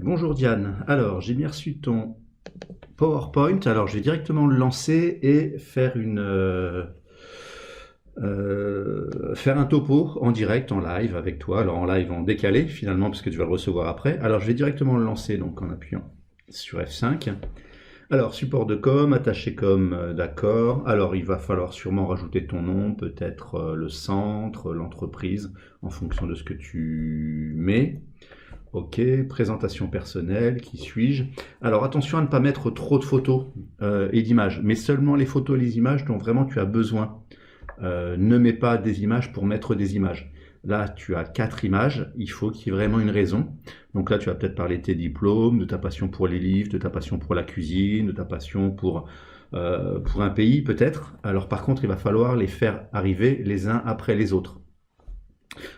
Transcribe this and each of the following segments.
Bonjour Diane, alors j'ai bien reçu ton PowerPoint, alors je vais directement le lancer et faire un topo en direct, en live avec toi, alors en live en décalé finalement parce que tu vas le recevoir après. Alors je vais directement le lancer donc en appuyant sur F5. Alors support de com, attaché com, d'accord. Alors il va falloir sûrement rajouter ton nom, peut-être le centre, l'entreprise, en fonction de ce que tu mets. Ok, présentation personnelle, qui suis-je? Alors attention à ne pas mettre trop de photos et d'images, mais seulement les photos et les images dont vraiment tu as besoin. Ne mets pas des images pour mettre des images. Là, tu as 4 images, il faut qu'il y ait vraiment une raison. Donc là, tu vas peut-être parler de tes diplômes, de ta passion pour les livres, de ta passion pour la cuisine, de ta passion pour un pays peut-être. Alors par contre, il va falloir les faire arriver les uns après les autres.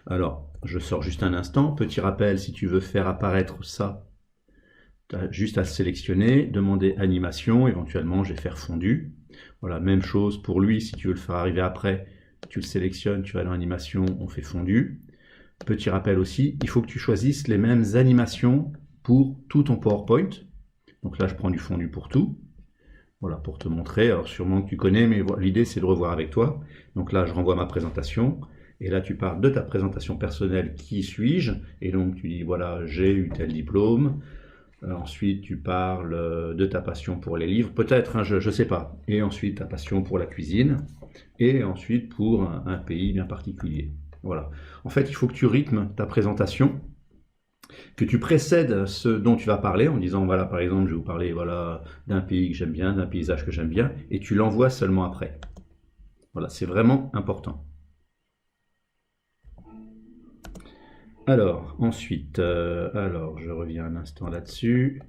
Alors, je sors juste un instant. Petit rappel, si tu veux faire apparaître ça, tu as juste à sélectionner, demander animation, éventuellement je vais faire fondu. Voilà, même chose pour lui, si tu veux le faire arriver après, tu le sélectionnes, tu vas dans animation, on fait fondu. Petit rappel aussi, il faut que tu choisisses les mêmes animations pour tout ton PowerPoint. Donc là, je prends du fondu pour tout. Voilà, pour te montrer. Alors sûrement que tu connais, mais l'idée c'est de revoir avec toi. Donc là, je renvoie ma présentation. Et là, tu parles de ta présentation personnelle, qui suis-je? Et donc, tu dis, voilà, j'ai eu tel diplôme. Ensuite, tu parles de ta passion pour les livres, peut-être, hein, je ne sais pas. Et ensuite, ta passion pour la cuisine. Et ensuite, pour un pays bien particulier. Voilà. En fait, il faut que tu rythmes ta présentation, que tu précèdes ce dont tu vas parler en disant, voilà, par exemple, je vais vous parler voilà, d'un pays que j'aime bien, d'un paysage que j'aime bien, et tu l'envoies seulement après. Voilà, c'est vraiment important. Alors, ensuite, alors je reviens un instant là-dessus.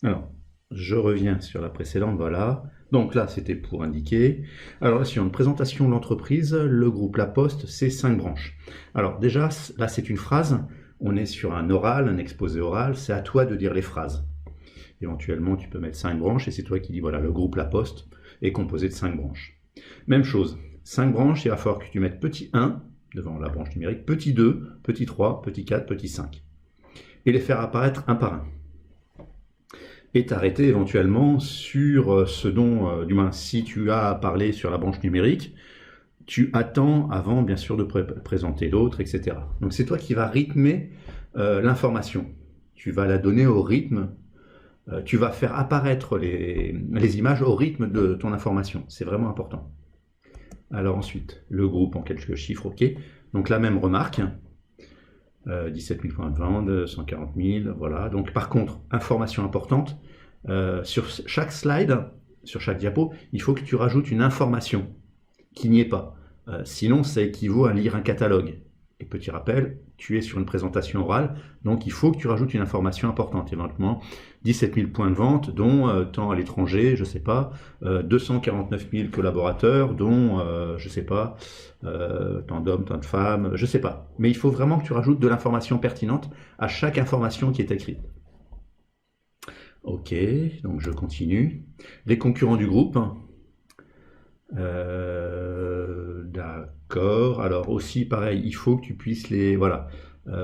Alors, je reviens sur la précédente, voilà. Donc là, c'était pour indiquer. Alors là, sur une présentation de l'entreprise, le groupe La Poste, c'est 5 branches. Alors déjà, là, c'est une phrase. On est sur un oral, un exposé oral. C'est à toi de dire les phrases. Éventuellement, tu peux mettre 5 branches et c'est toi qui dis, voilà, le groupe La Poste est composé de 5 branches. Même chose, 5 branches, il va falloir que tu mettes petit 1 devant la branche numérique, petit 2, petit 3, petit 4, petit 5. Et les faire apparaître un par un. Et t'arrêter éventuellement sur ce dont, du moins si tu as parlé sur la branche numérique, tu attends avant bien sûr de présenter l'autre, etc. Donc c'est toi qui vas rythmer l'information. Tu vas la donner au rythme, tu vas faire apparaître les images au rythme de ton information. C'est vraiment important. Alors ensuite, le groupe en quelques chiffres, ok. Donc la même remarque, 17 000 points de vente, 140 000, voilà. Donc par contre, information importante, sur chaque slide, sur chaque diapo, il faut que tu rajoutes une information qui n'y est pas. Sinon, ça équivaut à lire un catalogue. Et petit rappel, tu es sur une présentation orale, donc il faut que tu rajoutes une information importante, éventuellement 17 000 points de vente, dont tant à l'étranger, je ne sais pas, 249 000 collaborateurs, dont, je ne sais pas, tant d'hommes, tant de femmes, je ne sais pas. Mais il faut vraiment que tu rajoutes de l'information pertinente à chaque information qui est écrite. Ok, donc je continue. Les concurrents du groupe. D'accord. Alors aussi, pareil, il faut que tu puisses les... Voilà.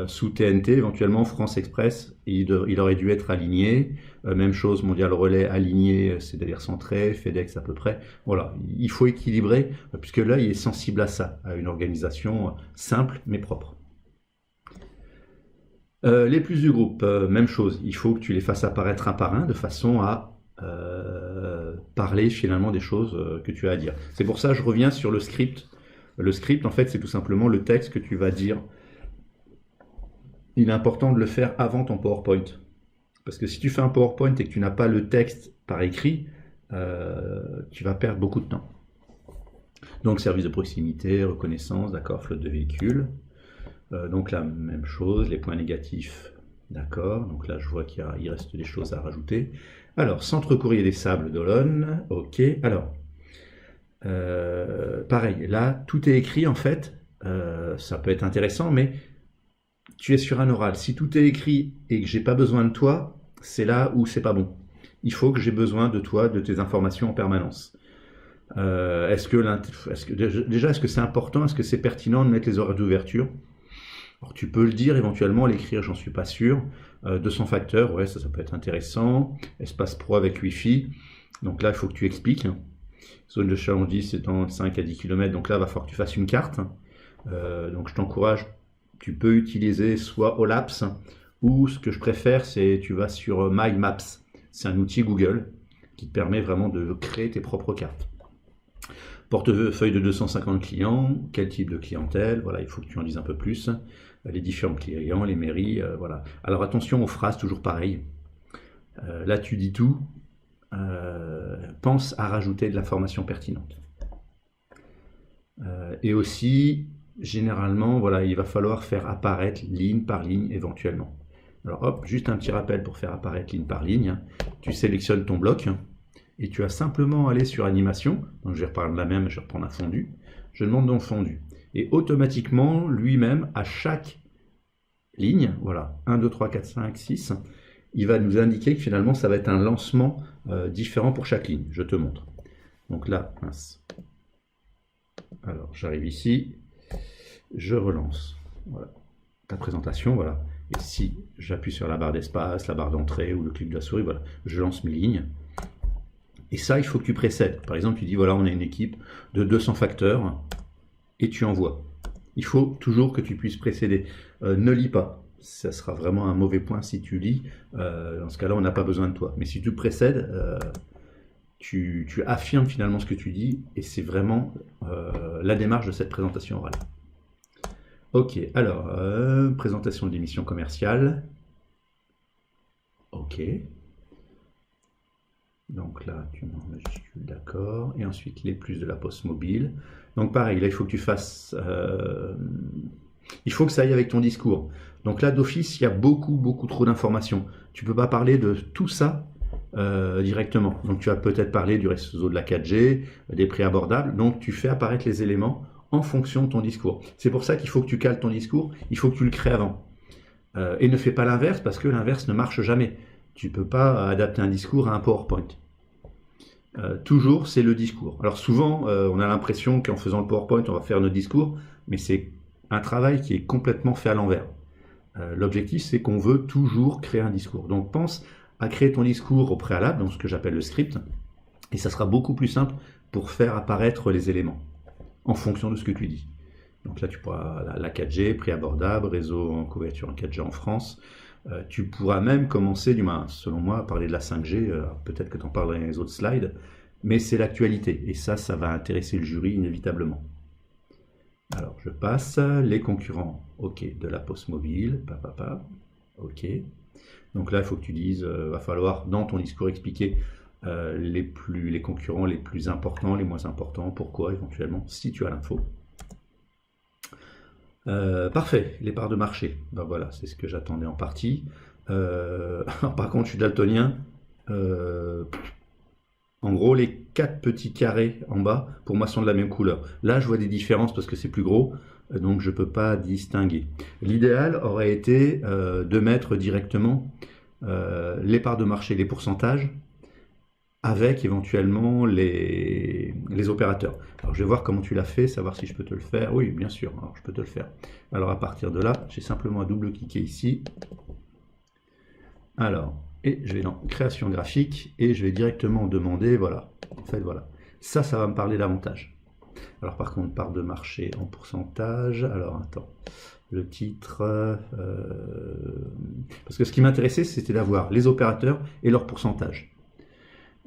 Sous TNT, éventuellement France Express, il aurait dû être aligné. Même chose, Mondial Relais aligné, c'est-à-dire centré, FedEx à peu près. Voilà, il faut équilibrer, puisque là, il est sensible à ça, à une organisation simple mais propre. Les plus du groupe, même chose, il faut que tu les fasses apparaître un par un de façon à parler finalement des choses que tu as à dire. C'est pour ça que je reviens sur le script. Le script, en fait, c'est tout simplement le texte que tu vas dire. Il est important de le faire avant ton PowerPoint. Parce que si tu fais un PowerPoint et que tu n'as pas le texte par écrit, tu vas perdre beaucoup de temps. Donc, service de proximité, reconnaissance, d'accord, flotte de véhicules. Donc la même chose, les points négatifs, d'accord. Donc là, je vois qu'il reste des choses à rajouter. Alors, centre courrier des Sables d'Olonne, ok. Alors, pareil, là, tout est écrit en fait. Ça peut être intéressant, mais tu es sur un oral. Si tout est écrit et que j'ai pas besoin de toi, c'est là où c'est pas bon. Il faut que j'ai besoin de toi, de tes informations en permanence. Est-ce que c'est important? Est-ce que c'est pertinent de mettre les horaires d'ouverture? Alors, tu peux le dire éventuellement, l'écrire, j'en suis pas sûr. 200 facteurs, ouais, ça peut être intéressant. Espace pro avec Wi-Fi. Donc là, il faut que tu expliques. Zone de chalandise, c'est dans 5 à 10 km. Donc là, il va falloir que tu fasses une carte. Donc je t'encourage, tu peux utiliser soit Olaps, ou ce que je préfère, c'est tu vas sur My Maps. C'est un outil Google qui te permet vraiment de créer tes propres cartes. Portefeuille de 250 clients, quel type de clientèle, voilà, il faut que tu en dises un peu plus. Les différents clients, les mairies, voilà. Alors attention aux phrases, toujours pareil. Là, tu dis tout. Pense à rajouter de l'information pertinente. Et aussi, généralement, voilà, il va falloir faire apparaître ligne par ligne éventuellement. Alors hop, juste un petit rappel pour faire apparaître ligne par ligne. Tu sélectionnes ton bloc et tu as simplement à aller sur animation. Donc je vais reprendre la même, je vais reprendre un fondu. Je demande donc fondu. Et automatiquement, lui-même, à chaque ligne, voilà, 1, 2, 3, 4, 5, 6, il va nous indiquer que finalement, ça va être un lancement différent pour chaque ligne. Je te montre. Donc là, mince. Alors, j'arrive ici, je relance. Voilà. Ta présentation, voilà. Et si j'appuie sur la barre d'espace, la barre d'entrée ou le clic de la souris, voilà, je lance mes lignes. Et ça, il faut que tu précèdes. Par exemple, tu dis, voilà, on a une équipe de 200 facteurs et tu envoies. Il faut toujours que tu puisses précéder. Ne lis pas. Ça sera vraiment un mauvais point si tu lis. Dans ce cas-là, on n'a pas besoin de toi. Mais si tu précèdes, tu affirmes finalement ce que tu dis et c'est vraiment la démarche de cette présentation orale. Ok, alors, présentation de l'émission commerciale. Ok. Donc là, tu mets en majuscule, d'accord. Et ensuite, les plus de la poste mobile. Donc pareil, là, il faut que tu fasses... il faut que ça aille avec ton discours. Donc là, d'office, il y a beaucoup trop d'informations. Tu ne peux pas parler de tout ça directement. Donc tu vas peut-être parler du réseau de la 4G, des prix abordables. Donc tu fais apparaître les éléments en fonction de ton discours. C'est pour ça qu'il faut que tu cales ton discours, il faut que tu le crées avant. Et ne fais pas l'inverse parce que l'inverse ne marche jamais. Tu ne peux pas adapter un discours à un PowerPoint. Toujours, c'est le discours. Alors souvent, on a l'impression qu'en faisant le PowerPoint, on va faire notre discours, mais c'est un travail qui est complètement fait à l'envers. L'objectif, c'est qu'on veut toujours créer un discours. Donc pense à créer ton discours au préalable, donc ce que j'appelle le script, et ça sera beaucoup plus simple pour faire apparaître les éléments en fonction de ce que tu dis. Donc là, tu pourras la 4G, prix abordable, réseau en couverture en 4G en France. Tu pourras même commencer, du moins, selon moi, à parler de la 5G. Peut-être que tu en parleras dans les autres slides, mais c'est l'actualité. Et ça va intéresser le jury inévitablement. Alors, je passe. Les concurrents, ok, de la poste mobile, ok. Donc là, il faut que tu dises, va falloir, dans ton discours, expliquer les concurrents les plus importants, les moins importants, pourquoi éventuellement, si tu as l'info. Parfait, les parts de marché. Ben voilà, c'est ce que j'attendais en partie. Par contre, je suis daltonien. En gros, les 4 petits carrés en bas, pour moi, sont de la même couleur. Là, je vois des différences parce que c'est plus gros, donc je ne peux pas distinguer. L'idéal aurait été de mettre directement les parts de marché, les pourcentages, avec éventuellement les opérateurs. Alors je vais voir comment tu l'as fait, savoir si je peux te le faire. Oui, bien sûr, alors je peux te le faire. Alors à partir de là, j'ai simplement à double-cliquer ici. Alors, et je vais dans création graphique et je vais directement demander, voilà, en fait voilà. Ça va me parler davantage. Alors par contre, part de marché en pourcentage. Alors attends, le titre, parce que ce qui m'intéressait, c'était d'avoir les opérateurs et leur pourcentage.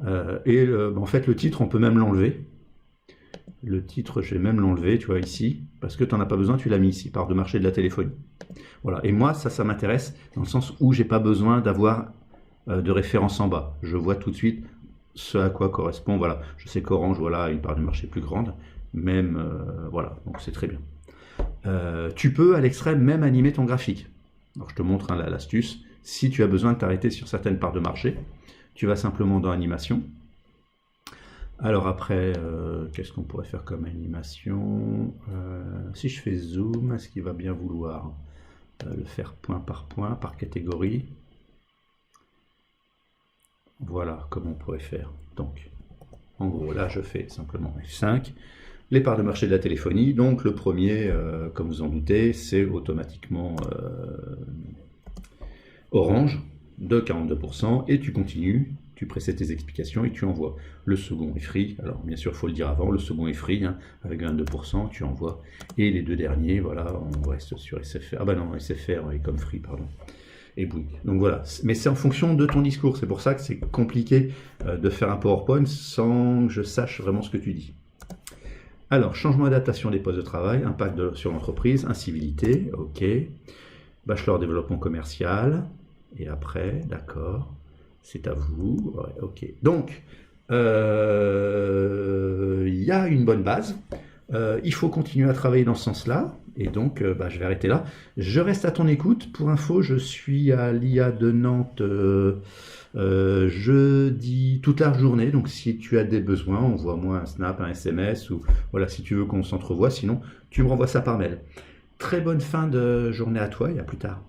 En fait, le titre, on peut même l'enlever. Le titre, je vais même l'enlever, tu vois, ici, parce que tu n'en as pas besoin, tu l'as mis ici, part de marché de la téléphonie. Voilà, et moi, ça m'intéresse dans le sens où j'ai pas besoin d'avoir de référence en bas. Je vois tout de suite ce à quoi correspond, voilà. Je sais qu'Orange, voilà, une part du marché plus grande, même, voilà, donc c'est très bien. Tu peux, à l'extrême, même animer ton graphique. Alors, je te montre l'astuce. Si tu as besoin de t'arrêter sur certaines parts de marché, tu vas simplement dans animation. Alors après, qu'est-ce qu'on pourrait faire comme animation? Si je fais zoom, est-ce qu'il va bien vouloir le faire point, par catégorie? Voilà comment on pourrait faire. Donc, en gros, là, je fais simplement F5. Les parts de marché de la téléphonie, donc le premier, comme vous en doutez, c'est automatiquement Orange de 42%, et tu continues, tu précèdes tes explications et tu envoies. Le second est free, alors bien sûr il faut le dire avant, le second est free, hein, avec 22%, tu envoies. Et les deux derniers, voilà, on reste sur SFR, ah bah non, SFR est comme free, pardon. Et Bouygues. Donc voilà, mais c'est en fonction de ton discours, c'est pour ça que c'est compliqué de faire un PowerPoint sans que je sache vraiment ce que tu dis. Alors, changement d'adaptation des postes de travail, impact sur l'entreprise, incivilité, ok. Bachelor développement commercial, et après, d'accord, c'est à vous, ouais, ok. Donc, il y a une bonne base, il faut continuer à travailler dans ce sens-là, et donc je vais arrêter là. Je reste à ton écoute. Pour info, je suis à l'IA de Nantes jeudi toute la journée, donc si tu as des besoins, envoie-moi un snap, un SMS, ou voilà, si tu veux qu'on s'entrevoie, sinon tu me renvoies ça par mail. Très bonne fin de journée à toi et à plus tard.